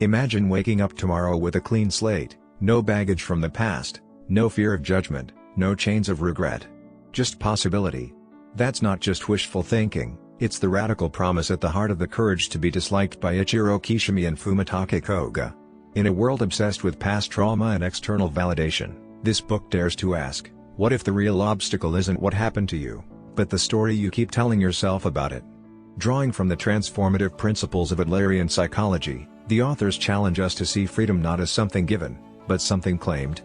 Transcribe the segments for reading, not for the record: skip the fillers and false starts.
Imagine waking up tomorrow with a clean slate, no baggage from the past, no fear of judgment, no chains of regret. Just possibility. That's not just wishful thinking, it's the radical promise at the heart of The Courage to Be Disliked by 𝐓𝐡𝐞 𝐂𝐨𝐮𝐫𝐚 and 𝐓𝐡𝐞 𝐂𝐨𝐮𝐫𝐚. In a world obsessed with past trauma and external validation, this book dares to ask, what if the real obstacle isn't what happened to you, but the story you keep telling yourself about it? Drawing from the transformative principles of Adlerian psychology, the authors challenge us to see freedom not as something given, but something claimed.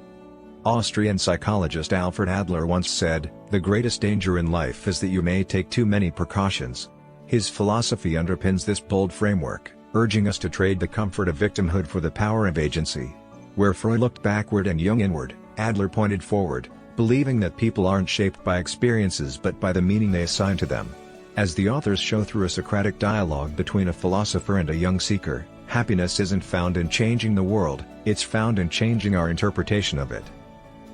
Austrian psychologist Alfred Adler once said, "The greatest danger in life is that you may take too many precautions." His philosophy underpins this bold framework, urging us to trade the comfort of victimhood for the power of agency. Where Freud looked backward and Jung inward, Adler pointed forward, believing that people aren't shaped by experiences but by the meaning they assign to them. As the authors show through a Socratic dialogue between a philosopher and a young seeker, happiness isn't found in changing the world, it's found in changing our interpretation of it.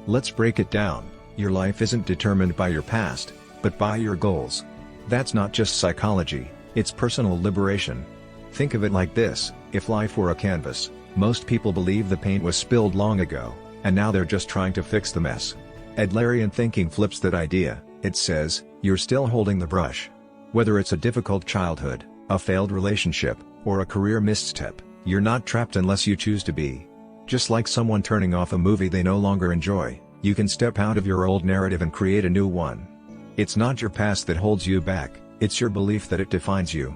Let's break it down. Your life isn't determined by your past, but by your goals. That's not just psychology, it's personal liberation. Think of it like this: if life were a canvas, most people believe the paint was spilled long ago, and now they're just trying to fix the mess. Adlerian thinking flips that idea. It says, you're still holding the brush. Whether it's a difficult childhood, a failed relationship, or a career misstep, you're not trapped unless you choose to be. Just like someone turning off a movie they no longer enjoy, you can step out of your old narrative and create a new one. It's not your past that holds you back, it's your belief that it defines you.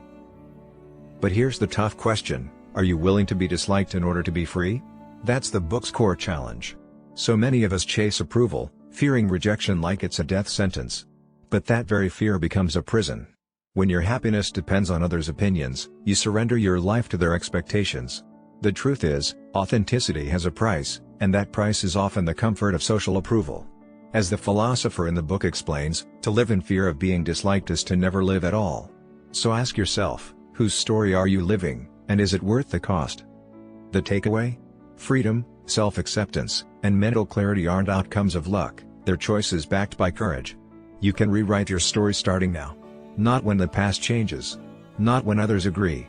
But here's the tough question: are you willing to be disliked in order to be free? That's the book's core challenge. So many of us chase approval, fearing rejection like it's a death sentence. But that very fear becomes a prison. When your happiness depends on others' opinions, you surrender your life to their expectations. The truth is, authenticity has a price, and that price is often the comfort of social approval. As the philosopher in the book explains, to live in fear of being disliked is to never live at all. So ask yourself, whose story are you living, and is it worth the cost? The takeaway? Freedom, self-acceptance, and mental clarity aren't outcomes of luck, they're choices backed by courage. You can rewrite your story starting now. Not when the past changes. Not when others agree.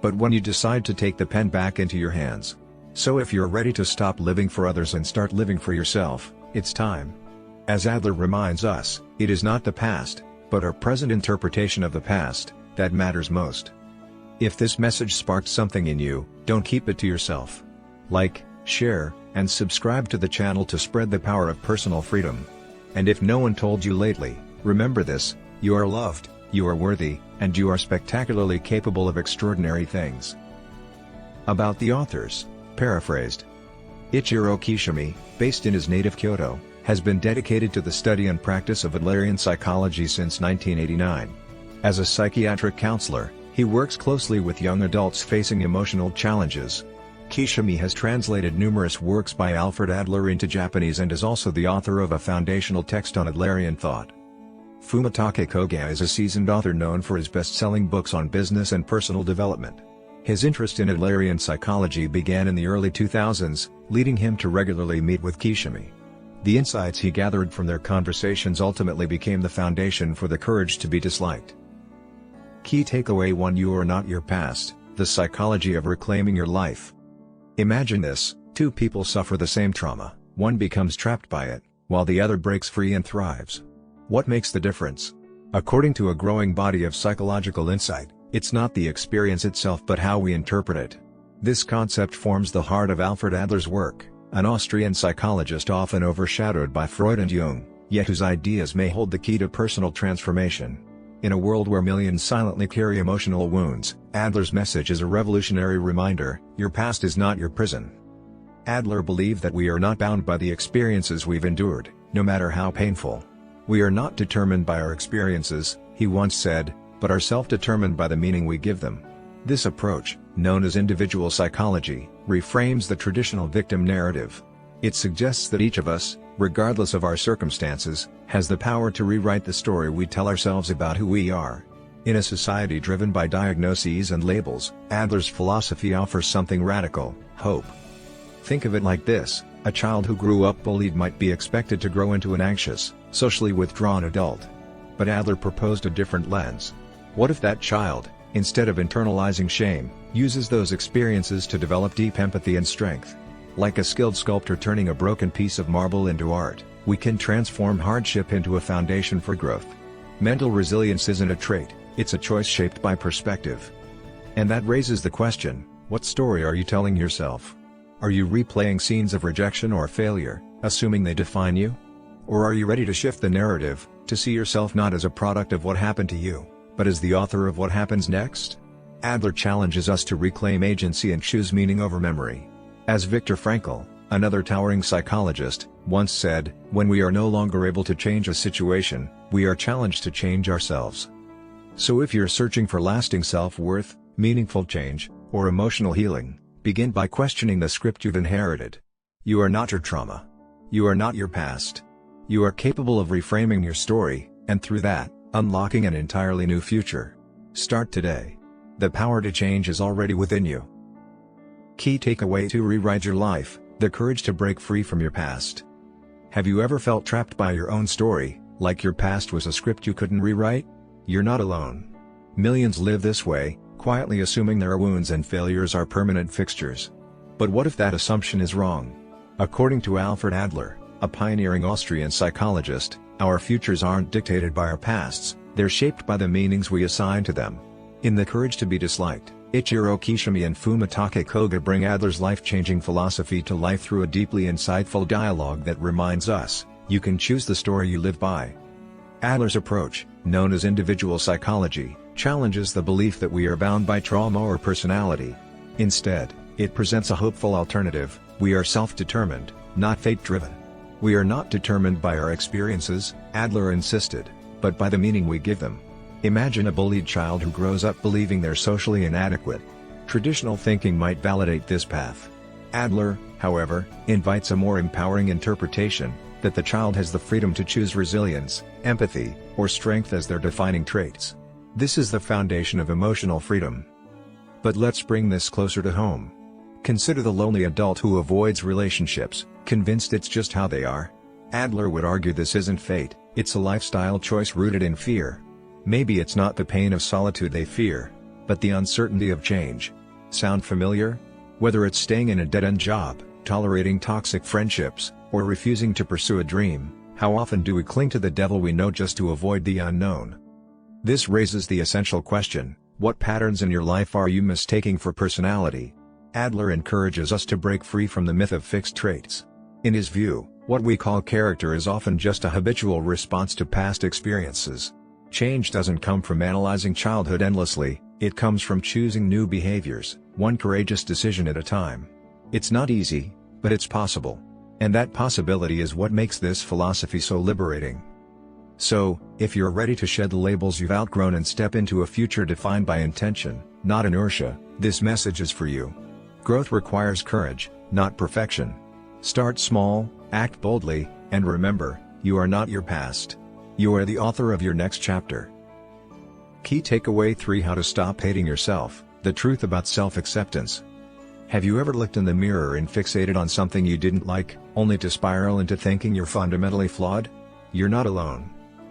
But when you decide to take the pen back into your hands. So if you're ready to stop living for others and start living for yourself, it's time. As Adler reminds us, it is not the past, but our present interpretation of the past, that matters most. If this message sparked something in you, don't keep it to yourself. Like, share, and subscribe to the channel to spread the power of personal freedom. And if no one told you lately, remember this: you are loved, you are worthy, and you are spectacularly capable of extraordinary things. About the authors, paraphrased. 𝐓𝐡𝐞 𝐂𝐨𝐮𝐫𝐚, based in his native Kyoto, has been dedicated to the study and practice of Adlerian psychology since 1989. As a psychiatric counselor, he works closely with young adults facing emotional challenges. 𝐂𝐨𝐮𝐫𝐚 has translated numerous works by Alfred Adler into Japanese and is also the author of a foundational text on Adlerian thought. 𝐓𝐡𝐞 𝐂𝐨𝐿 is a seasoned author known for his best-selling books on business and personal development. His interest in Adlerian psychology began in the early 2000s, leading him to regularly meet with 𝐂𝐨𝐿. The insights he gathered from their conversations ultimately became the foundation for The Courage to Be Disliked. Key takeaway 1: You are not your past, the psychology of reclaiming your life. Imagine this: two people suffer the same trauma, one becomes trapped by it, while the other breaks free and thrives. What makes the difference? According to a growing body of psychological insight, it's not the experience itself but how we interpret it. This concept forms the heart of Alfred Adler's work, an Austrian psychologist often overshadowed by Freud and Jung, yet whose ideas may hold the key to personal transformation. In a world where millions silently carry emotional wounds, Adler's message is a revolutionary reminder: your past is not your prison. Adler believed that we are not bound by the experiences we've endured, no matter how painful. We are not determined by our experiences, he once said, but are self-determined by the meaning we give them. This approach, known as individual psychology, reframes the traditional victim narrative. It suggests that each of us, regardless of our circumstances, has the power to rewrite the story we tell ourselves about who we are. In a society driven by diagnoses and labels, Adler's philosophy offers something radical: hope. Think of it like this: a child who grew up bullied might be expected to grow into an anxious, socially withdrawn adult. But Adler proposed a different lens. What if that child, Instead of internalizing shame, uses those experiences to develop deep empathy and strength. Like a skilled sculptor turning a broken piece of marble into art, we can transform hardship into a foundation for growth. Mental resilience isn't a trait, it's a choice shaped by perspective. And that raises the question, what story are you telling yourself? Are you replaying scenes of rejection or failure, assuming they define you? Or are you ready to shift the narrative, to see yourself not as a product of what happened to you, but as the author of what happens next? Adler challenges us to reclaim agency and choose meaning over memory. As Viktor Frankl, another towering psychologist, once said, when we are no longer able to change a situation, we are challenged to change ourselves. So if you're searching for lasting self-worth, meaningful change, or emotional healing, begin by questioning the script you've inherited. You are not your trauma. You are not your past. You are capable of reframing your story, and through that, unlocking an entirely new future. Start today. The power to change is already within you. Key takeaway: to rewrite your life, the courage to break free from your past. Have you ever felt trapped by your own story, like your past was a script you couldn't rewrite? You're not alone. Millions live this way, quietly assuming their wounds and failures are permanent fixtures. But what if that assumption is wrong? According to Alfred Adler, a pioneering Austrian psychologist, our futures aren't dictated by our pasts, they're shaped by the meanings we assign to them. In The Courage to Be Disliked, Ichiro Kishimi and Fumitake Koga bring Adler's life-changing philosophy to life through a deeply insightful dialogue that reminds us, you can choose the story you live by. Adler's approach, known as individual psychology, challenges the belief that we are bound by trauma or personality. Instead, it presents a hopeful alternative: we are self-determined, not fate-driven. We are not determined by our experiences, Adler insisted, but by the meaning we give them. Imagine a bullied child who grows up believing they're socially inadequate. Traditional thinking might validate this path. Adler, however, invites a more empowering interpretation, that the child has the freedom to choose resilience, empathy, or strength as their defining traits. This is the foundation of emotional freedom. But let's bring this closer to home. Consider the lonely adult who avoids relationships, convinced it's just how they are. Adler would argue this isn't fate, it's a lifestyle choice rooted in fear. Maybe it's not the pain of solitude they fear, but the uncertainty of change. Sound familiar? Whether it's staying in a dead-end job, tolerating toxic friendships, or refusing to pursue a dream, how often do we cling to the devil we know just to avoid the unknown? This raises the essential question: what patterns in your life are you mistaking for personality? Adler encourages us to break free from the myth of fixed traits. In his view, what we call character is often just a habitual response to past experiences. Change doesn't come from analyzing childhood endlessly, it comes from choosing new behaviors, one courageous decision at a time. It's not easy, but it's possible. And that possibility is what makes this philosophy so liberating. So, if you're ready to shed the labels you've outgrown and step into a future defined by intention, not inertia, this message is for you. Growth requires courage, not perfection. Start small, act boldly, and remember, you are not your past. You are the author of your next chapter. Key takeaway 3: How to stop hating yourself, the truth about self-acceptance. Have you ever looked in the mirror and fixated on something you didn't like, only to spiral into thinking you're fundamentally flawed? You're not alone.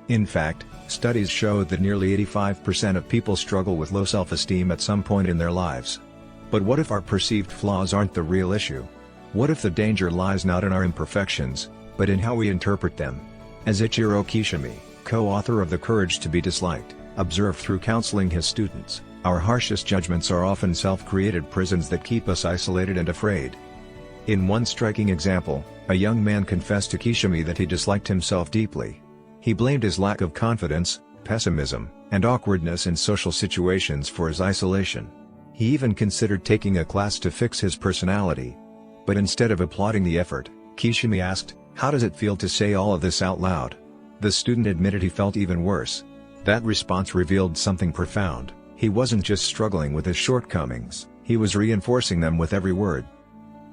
In fact, studies show that nearly 85% of people struggle with low self-esteem at some point in their lives. But what if our perceived flaws aren't the real issue? What if the danger lies not in our imperfections, but in how we interpret them? As Ichiro Kishimi, co-author of The Courage to Be Disliked, observed through counseling his students, our harshest judgments are often self-created prisons that keep us isolated and afraid. In one striking example, a young man confessed to Kishimi that he disliked himself deeply. He blamed his lack of confidence, pessimism, and awkwardness in social situations for his isolation. He even considered taking a class to fix his personality. But instead of applauding the effort, Kishimi asked, "How does it feel to say all of this out loud?" The student admitted he felt even worse. That response revealed something profound: he wasn't just struggling with his shortcomings, he was reinforcing them with every word.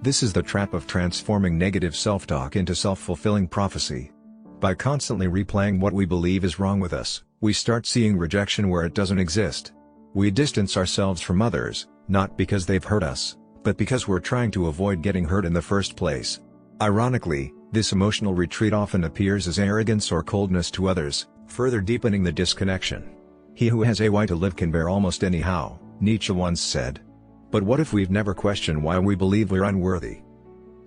This is the trap of transforming negative self-talk into self-fulfilling prophecy. By constantly replaying what we believe is wrong with us, we start seeing rejection where it doesn't exist. We distance ourselves from others, not because they've hurt us, but because we're trying to avoid getting hurt in the first place. Ironically, this emotional retreat often appears as arrogance or coldness to others, further deepening the disconnection. He who has a why to live can bear almost anyhow, Nietzsche once said. But what if we've never questioned why we believe we're unworthy?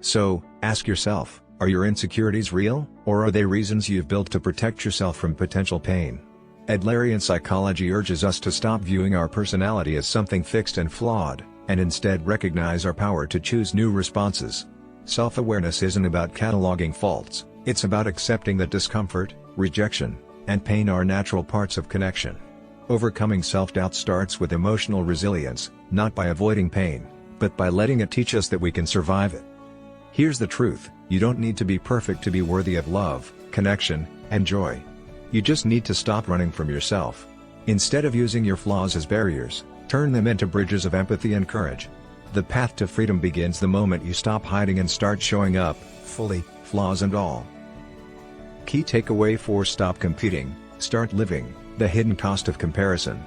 So, ask yourself, are your insecurities real, or are they reasons you've built to protect yourself from potential pain? Adlerian psychology urges us to stop viewing our personality as something fixed and flawed, and instead recognize our power to choose new responses. Self-awareness isn't about cataloging faults, it's about accepting that discomfort, rejection, and pain are natural parts of connection. Overcoming self-doubt starts with emotional resilience, not by avoiding pain, but by letting it teach us that we can survive it. Here's the truth, you don't need to be perfect to be worthy of love, connection, and joy. You just need to stop running from yourself. Instead of using your flaws as barriers, turn them into bridges of empathy and courage. The path to freedom begins the moment you stop hiding and start showing up, fully, flaws and all. Key takeaway 4: Stop competing, start living, the hidden cost of comparison.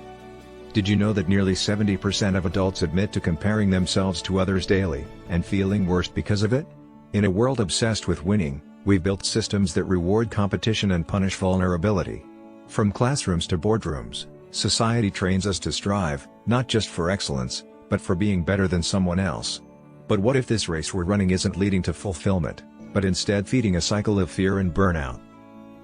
Did you know that nearly 70% of adults admit to comparing themselves to others daily, and feeling worse because of it? In a world obsessed with winning, we've built systems that reward competition and punish vulnerability. From classrooms to boardrooms, society trains us to strive, not just for excellence, but for being better than someone else. But what if this race we're running isn't leading to fulfillment, but instead feeding a cycle of fear and burnout?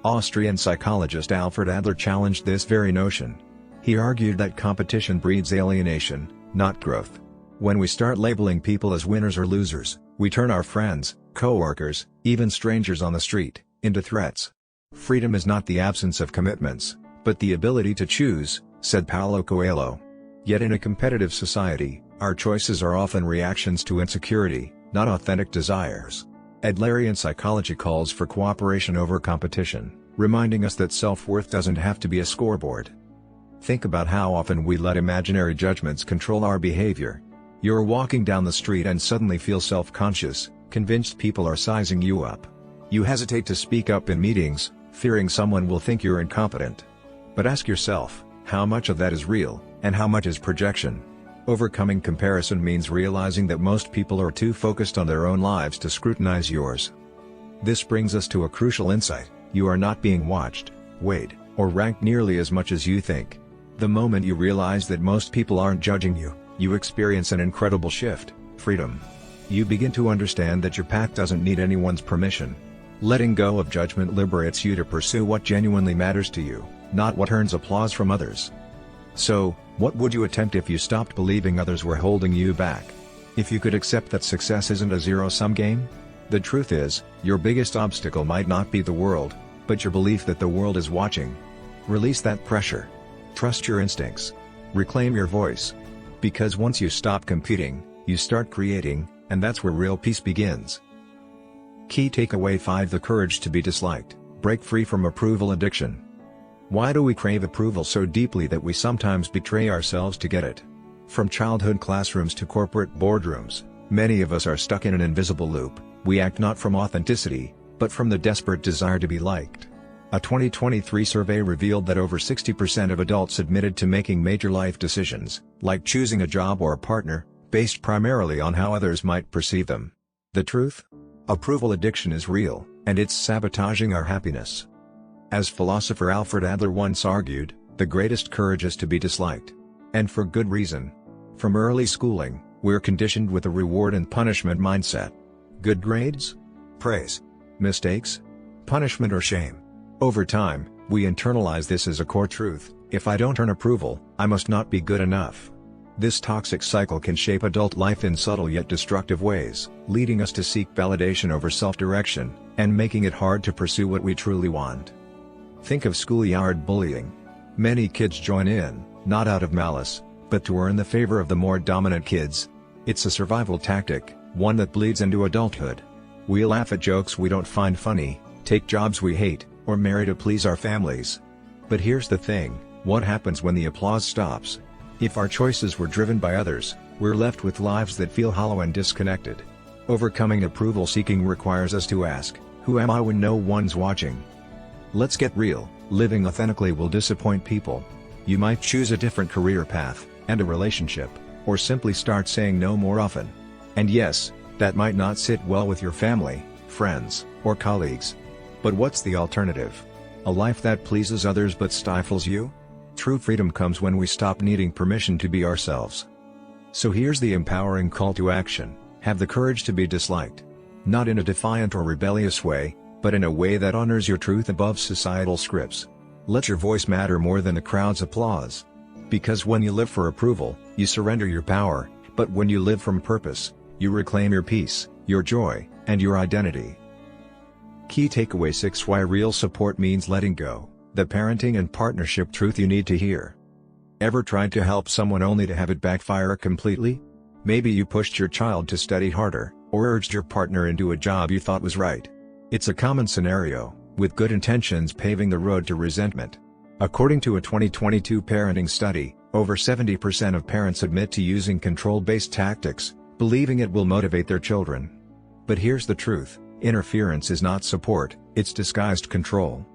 Austrian psychologist Alfred Adler challenged this very notion. He argued that competition breeds alienation, not growth. When we start labeling people as winners or losers, we turn our friends, co-workers, even strangers on the street, into threats. Freedom is not the absence of commitments, but the ability to choose, said Paulo Coelho. Yet in a competitive society, our choices are often reactions to insecurity, not authentic desires. Adlerian psychology calls for cooperation over competition, reminding us that self-worth doesn't have to be a scoreboard. Think about how often we let imaginary judgments control our behavior. You're walking down the street and suddenly feel self-conscious, convinced people are sizing you up. You hesitate to speak up in meetings, fearing someone will think you're incompetent. But ask yourself, how much of that is real, and how much is projection? Overcoming comparison means realizing that most people are too focused on their own lives to scrutinize yours. This brings us to a crucial insight: you are not being watched, weighed, or ranked nearly as much as you think. The moment you realize that most people aren't judging you, you experience an incredible shift: freedom. You begin to understand that your path doesn't need anyone's permission. Letting go of judgment liberates you to pursue what genuinely matters to you, not what earns applause from others. So, what would you attempt if you stopped believing others were holding you back? If you could accept that success isn't a zero-sum game? The truth is, your biggest obstacle might not be the world, but your belief that the world is watching. Release that pressure. Trust your instincts. Reclaim your voice. Because once you stop competing, you start creating, and that's where real peace begins. Key takeaway 5: The courage to be disliked, break free from approval addiction. Why do we crave approval so deeply that we sometimes betray ourselves to get it? From childhood classrooms to corporate boardrooms, many of us are stuck in an invisible loop. We act not from authenticity, but from the desperate desire to be liked. A 2023 survey revealed that over 60% of adults admitted to making major life decisions, like choosing a job or a partner, based primarily on how others might perceive them. The truth? Approval addiction is real, and it's sabotaging our happiness. As philosopher Alfred Adler once argued, the greatest courage is to be disliked. And for good reason. From early schooling, we're conditioned with a reward and punishment mindset. Good grades? Praise. Mistakes? Punishment or shame. Over time, we internalize this as a core truth: if I don't earn approval, I must not be good enough. This toxic cycle can shape adult life in subtle yet destructive ways, leading us to seek validation over self-direction, and making it hard to pursue what we truly want. Think of schoolyard bullying. Many kids join in, not out of malice, but to earn the favor of the more dominant kids. It's a survival tactic, one that bleeds into adulthood. We laugh at jokes we don't find funny, take jobs we hate, or marry to please our families. But here's the thing: what happens when the applause stops? If our choices were driven by others, we're left with lives that feel hollow and disconnected. Overcoming approval seeking requires us to ask, who am I when no one's watching? Let's get real: living authentically will disappoint people. You might choose a different career path, and a relationship, or simply start saying no more often. And yes, that might not sit well with your family, friends, or colleagues. But what's the alternative? A life that pleases others but stifles you? True freedom comes when we stop needing permission to be ourselves. So here's the empowering call to action: have the courage to be disliked. Not in a defiant or rebellious way, but in a way that honors your truth above societal scripts. Let your voice matter more than the crowd's applause. Because when you live for approval, you surrender your power, but when you live from purpose, you reclaim your peace, your joy, and your identity. Key takeaway 6: Why real support means letting go, the parenting and partnership truth you need to hear. Ever tried to help someone only to have it backfire completely? Maybe you pushed your child to study harder, or urged your partner into a job you thought was right. It's a common scenario, with good intentions paving the road to resentment. According to a 2022 parenting study, over 70% of parents admit to using control-based tactics, believing it will motivate their children. But here's the truth: interference is not support, it's disguised control.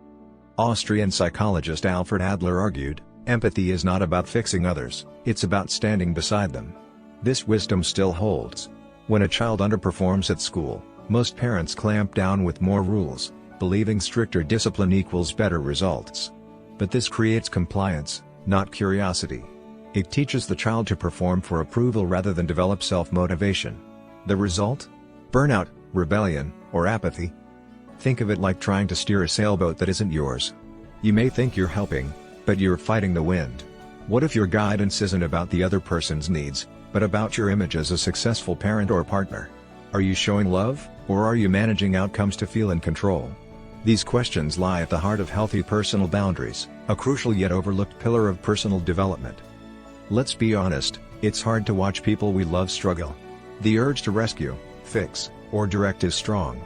Austrian psychologist Alfred Adler argued, empathy is not about fixing others, it's about standing beside them. This wisdom still holds. When a child underperforms at school, most parents clamp down with more rules, believing stricter discipline equals better results. But this creates compliance, not curiosity. It teaches the child to perform for approval rather than develop self-motivation. The result? Burnout, rebellion, or apathy. Think of it like trying to steer a sailboat that isn't yours. You may think you're helping, but you're fighting the wind. What if your guidance isn't about the other person's needs, but about your image as a successful parent or partner? Are you showing love, or are you managing outcomes to feel in control? These questions lie at the heart of healthy personal boundaries, a crucial yet overlooked pillar of personal development. Let's be honest, it's hard to watch people we love struggle. The urge to rescue, fix, or direct is strong.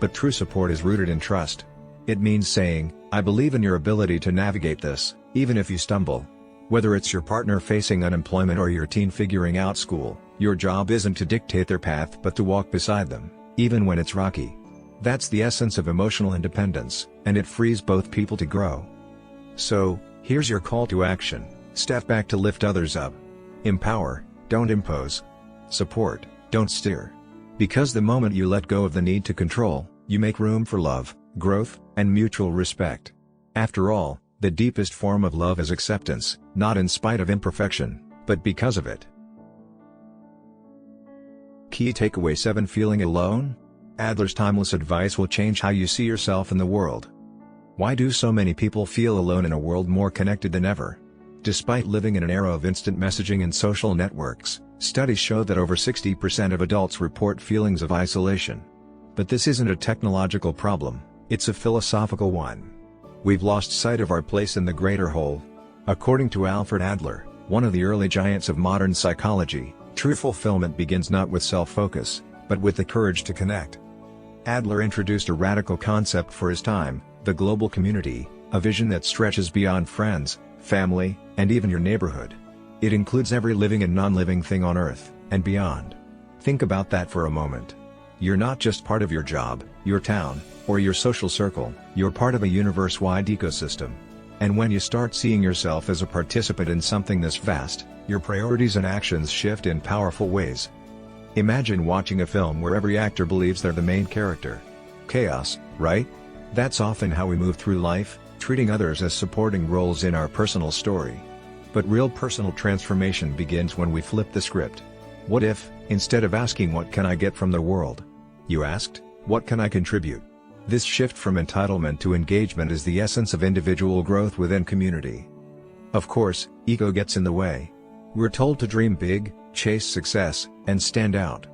But true support is rooted in trust. It means saying, "I believe in your ability to navigate this, even if you stumble." Whether it's your partner facing unemployment or your teen figuring out school, your job isn't to dictate their path but to walk beside them, even when it's rocky. That's the essence of emotional independence, and it frees both people to grow. So, here's your call to action: step back to lift others up. Empower, don't impose. Support, don't steer. Because the moment you let go of the need to control, you make room for love, growth, and mutual respect. After all, the deepest form of love is acceptance, not in spite of imperfection, but because of it. Key takeaway 7: Feeling alone? Adler's timeless advice will change how you see yourself in the world. Why do so many people feel alone in a world more connected than ever? Despite living in an era of instant messaging and social networks, studies show that over 60% of adults report feelings of isolation. But this isn't a technological problem, it's a philosophical one. We've lost sight of our place in the greater whole. According to Alfred Adler, one of the early giants of modern psychology, true fulfillment begins not with self-focus, but with the courage to connect. Adler introduced a radical concept for his time: the global community, a vision that stretches beyond friends, family, and even your neighborhood. It includes every living and non-living thing on Earth, and beyond. Think about that for a moment. You're not just part of your job, your town, or your social circle, you're part of a universe-wide ecosystem. And when you start seeing yourself as a participant in something this vast, your priorities and actions shift in powerful ways. Imagine watching a film where every actor believes they're the main character. Chaos, right? That's often how we move through life, treating others as supporting roles in our personal story. But real personal transformation begins when we flip the script. What if, instead of asking "what can I get from the world?" you asked, "what can I contribute?" This shift from entitlement to engagement is the essence of individual growth within community. Of course, ego gets in the way. We're told to dream big, chase success, and stand out.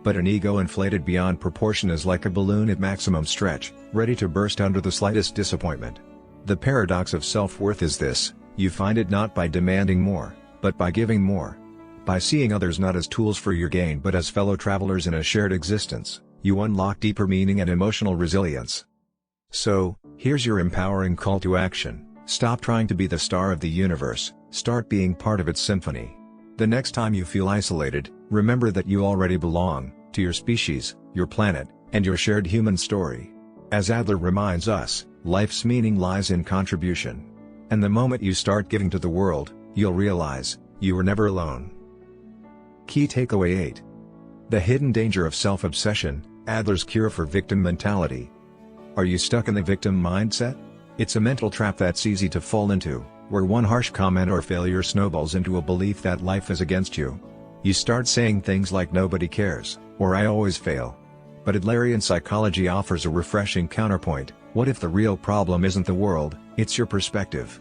But an ego inflated beyond proportion is like a balloon at maximum stretch, ready to burst under the slightest disappointment. The paradox of self-worth is this: you find it not by demanding more, but by giving more. By seeing others not as tools for your gain but as fellow travelers in a shared existence, you unlock deeper meaning and emotional resilience. So, here's your empowering call to action: stop trying to be the star of the universe, start being part of its symphony. The next time you feel isolated, remember that you already belong to your species, your planet, and your shared human story. As Adler reminds us, life's meaning lies in contribution. And the moment you start giving to the world, you'll realize you were never alone. Key takeaway 8: The hidden danger of self-obsession, Adler's cure for victim mentality. Are you stuck in the victim mindset? It's a mental trap that's easy to fall into, where one harsh comment or failure snowballs into a belief that life is against you. You start saying things like nobody cares, or I always fail. But Adlerian psychology offers a refreshing counterpoint. What if the real problem isn't the world, it's your perspective?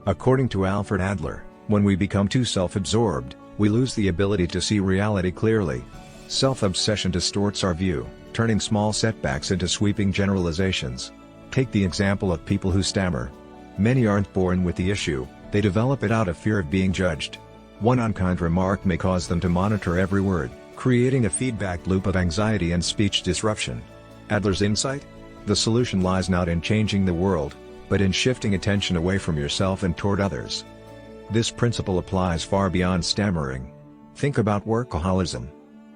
According to Alfred Adler, when we become too self-absorbed, we lose the ability to see reality clearly. Self-obsession distorts our view, turning small setbacks into sweeping generalizations. Take the example of people who stammer. Many aren't born with the issue, they develop it out of fear of being judged. One unkind remark may cause them to monitor every word, creating a feedback loop of anxiety and speech disruption. Adler's insight? The solution lies not in changing the world, but in shifting attention away from yourself and toward others. This principle applies far beyond stammering. Think about workaholism.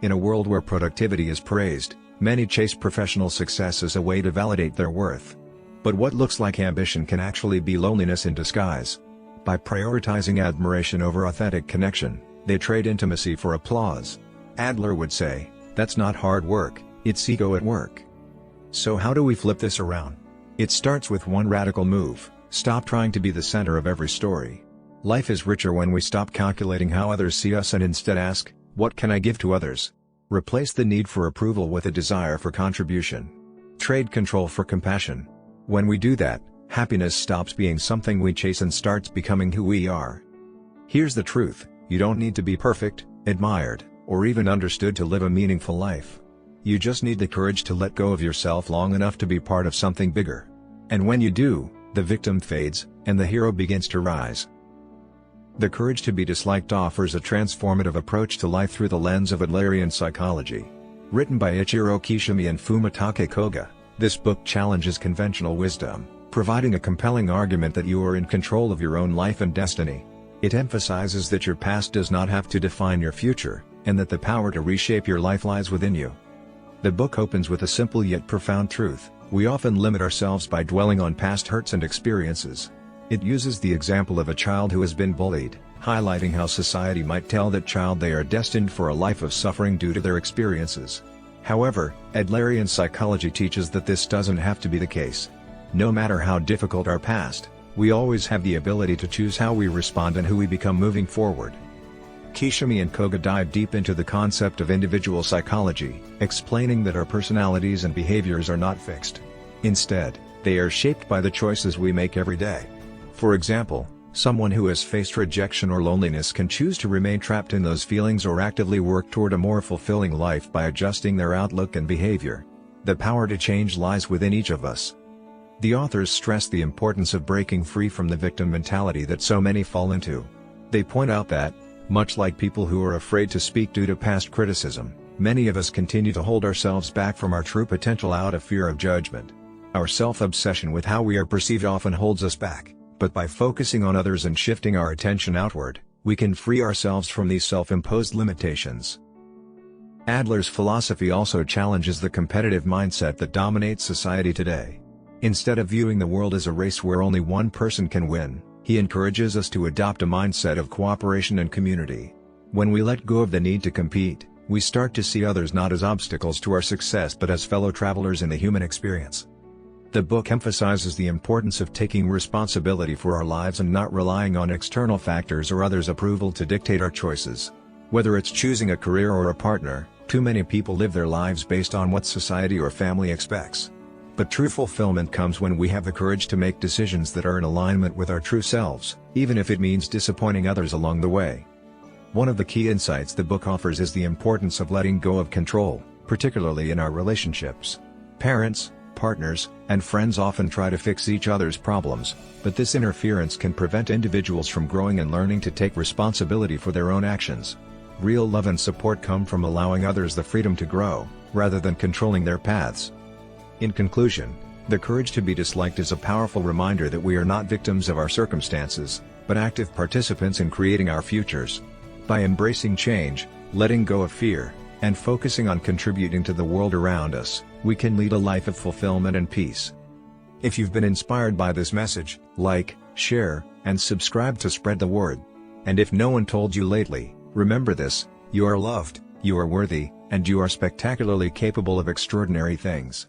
In a world where productivity is praised, many chase professional success as a way to validate their worth. But what looks like ambition can actually be loneliness in disguise. By prioritizing admiration over authentic connection, they trade intimacy for applause. Adler would say, that's not hard work, it's ego at work. So how do we flip this around? It starts with one radical move: stop trying to be the center of every story. Life is richer when we stop calculating how others see us and instead ask, what can I give to others? Replace the need for approval with a desire for contribution. Trade control for compassion. When we do that, happiness stops being something we chase and starts becoming who we are. Here's the truth: you don't need to be perfect, admired, or even understood to live a meaningful life. You just need the courage to let go of yourself long enough to be part of something bigger. And when you do, the victim fades, and the hero begins to rise. The Courage to Be Disliked offers a transformative approach to life through the lens of Adlerian psychology. Written by 𝐓𝐡𝐞 𝐂𝐨𝐮𝐫𝐚 and 𝐓𝐡𝐿 𝐂𝐨𝐿, this book challenges conventional wisdom, providing a compelling argument that you are in control of your own life and destiny. It emphasizes that your past does not have to define your future, and that the power to reshape your life lies within you. The book opens with a simple yet profound truth: we often limit ourselves by dwelling on past hurts and experiences. It uses the example of a child who has been bullied, highlighting how society might tell that child they are destined for a life of suffering due to their experiences. However, Adlerian psychology teaches that this doesn't have to be the case. No matter how difficult our past, we always have the ability to choose how we respond and who we become moving forward. 𝐓𝐡𝐞 and 𝐂𝐨𝐿 dive deep into the concept of individual psychology, explaining that our personalities and behaviors are not fixed. Instead, they are shaped by the choices we make every day. For example, someone who has faced rejection or loneliness can choose to remain trapped in those feelings or actively work toward a more fulfilling life by adjusting their outlook and behavior. The power to change lies within each of us. The authors stress the importance of breaking free from the victim mentality that so many fall into. They point out that, much like people who are afraid to speak due to past criticism, many of us continue to hold ourselves back from our true potential out of fear of judgment. Our self-obsession with how we are perceived often holds us back, but by focusing on others and shifting our attention outward, we can free ourselves from these self-imposed limitations. Adler's philosophy also challenges the competitive mindset that dominates society today. Instead of viewing the world as a race where only one person can win, he encourages us to adopt a mindset of cooperation and community. When we let go of the need to compete, we start to see others not as obstacles to our success but as fellow travelers in the human experience. The book emphasizes the importance of taking responsibility for our lives and not relying on external factors or others' approval to dictate our choices. Whether it's choosing a career or a partner, too many people live their lives based on what society or family expects. But true fulfillment comes when we have the courage to make decisions that are in alignment with our true selves, even if it means disappointing others along the way. One of the key insights the book offers is the importance of letting go of control, particularly in our relationships. Parents, partners, and friends often try to fix each other's problems, but this interference can prevent individuals from growing and learning to take responsibility for their own actions. Real love and support come from allowing others the freedom to grow, rather than controlling their paths. In conclusion, The Courage to Be Disliked is a powerful reminder that we are not victims of our circumstances, but active participants in creating our futures. By embracing change, letting go of fear, and focusing on contributing to the world around us, we can lead a life of fulfillment and peace. If you've been inspired by this message, like, share, and subscribe to spread the word. And if no one told you lately, remember this: you are loved, you are worthy, and you are spectacularly capable of extraordinary things.